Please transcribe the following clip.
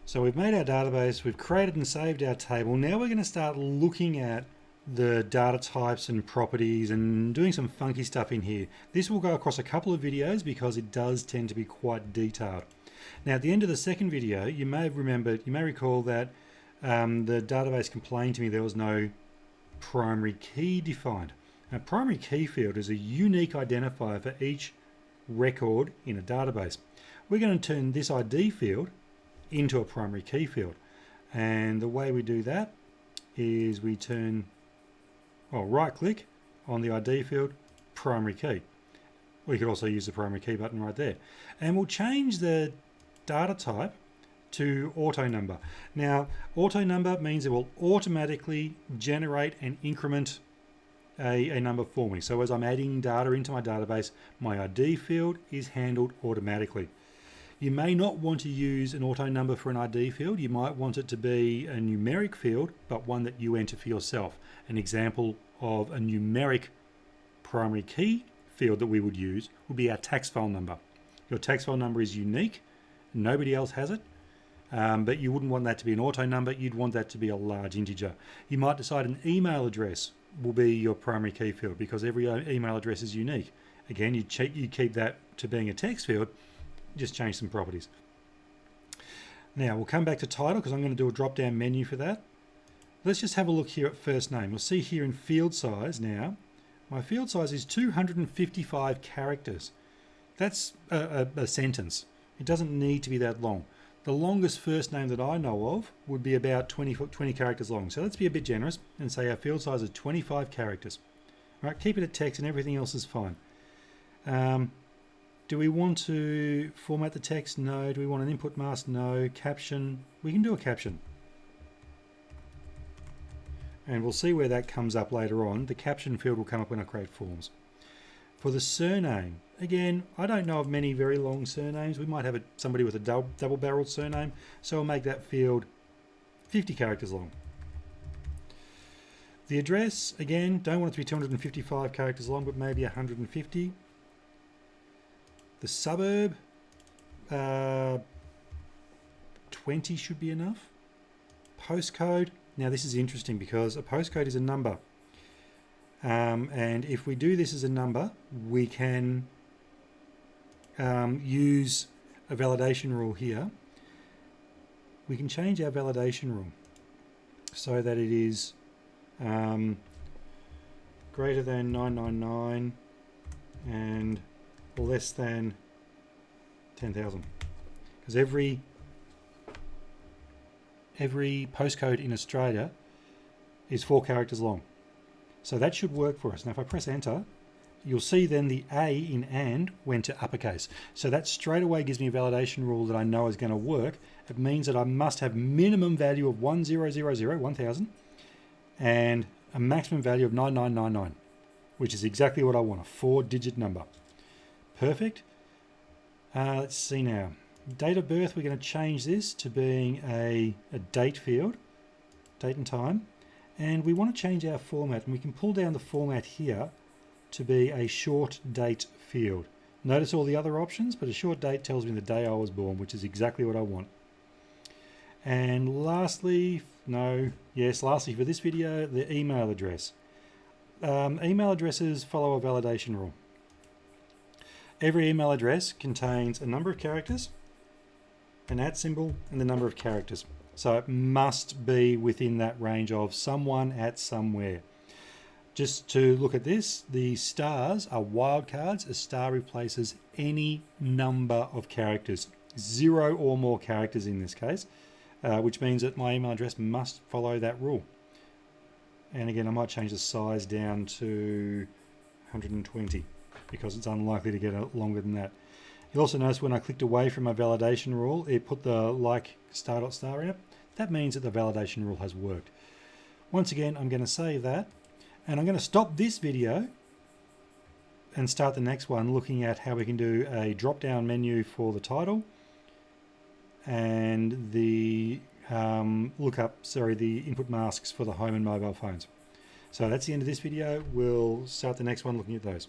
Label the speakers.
Speaker 1: So we've made our database, we've created and saved our table. Now we're going to start looking at the data types and properties and doing some funky stuff in here. This will go across a couple of videos because it does tend to be quite detailed. Now at the end of the second video, you may recall that the database complained to me there was no primary key defined. A primary key field is a unique identifier for each record in a database. We're going to turn this ID field into a primary key field, and the way we do that is we right click on the ID field, primary key. We could also use the primary key button right there, and we'll change the data type to auto number. Now auto number means it will automatically generate and increment a number for me. So as I'm adding data into my database, my ID field is handled automatically. You may not want to use an auto number for an ID field. You might want it to be a numeric field, but one that you enter for yourself. An example of a numeric primary key field that we would use would be our tax file number. Your tax file number is unique. Nobody else has it. But you wouldn't want that to be an auto number. You'd want that to be a large integer. You might decide an email address will be your primary key field because every email address is unique. Again, you keep that to being a text field. Just change some properties. Now we'll come back to title because I'm going to do a drop down menu for that. Let's just have a look here at first name. You'll see here in field size now, my field size is 255 characters. That's a sentence. It doesn't need to be that long. The longest first name that I know of would be about 20 characters long. So let's be a bit generous and say our field size is 25 characters. All right, keep it at text and everything else is fine. Do we want to format the text? No. Do we want an input mask? No. Caption? We can do a caption. And we'll see where that comes up later on. The caption field will come up when I create forms. For the surname, again, I don't know of many very long surnames. We might have somebody with a double-barreled surname, so we'll make that field 50 characters long. The address, again, don't want it to be 255 characters long, but maybe 150. The suburb, 20 should be enough. Postcode, now this is interesting because a postcode is a number. And if we do this as a number, we can use a validation rule here. We can change our validation rule so that it is greater than 999 and less than 10,000, because every postcode in Australia is 4 characters long. So that should work for us. Now if I press enter, you'll see then the A in and went to uppercase. So that straight away gives me a validation rule that I know is going to work. It means that I must have minimum value of 1000, and a maximum value of 9999, which is exactly what I want, a 4-digit number. Perfect. Let's see now. Date of birth, we're going to change this to being a date field, date and time. And we want to change our format, and we can pull down the format here to be a short date field. Notice all the other options, but a short date tells me the day I was born, which is exactly what I want. And lastly for this video, the email address. Email addresses follow a validation rule. Every email address contains a number of characters, an @ symbol, and the number of characters. So it must be within that range of someone at somewhere. Just to look at this, the stars are wildcards. A star replaces any number of characters, 0 or more characters in this case, which means that my email address must follow that rule. And again, I might change the size down to 120 because it's unlikely to get longer than that. You'll also notice when I clicked away from my validation rule, it put the like star.star out. That means that the validation rule has worked. Once again, I'm going to save that, and I'm going to stop this video and start the next one looking at how we can do a drop-down menu for the title and the the input masks for the home and mobile phones. So that's the end of this video. We'll start the next one looking at those.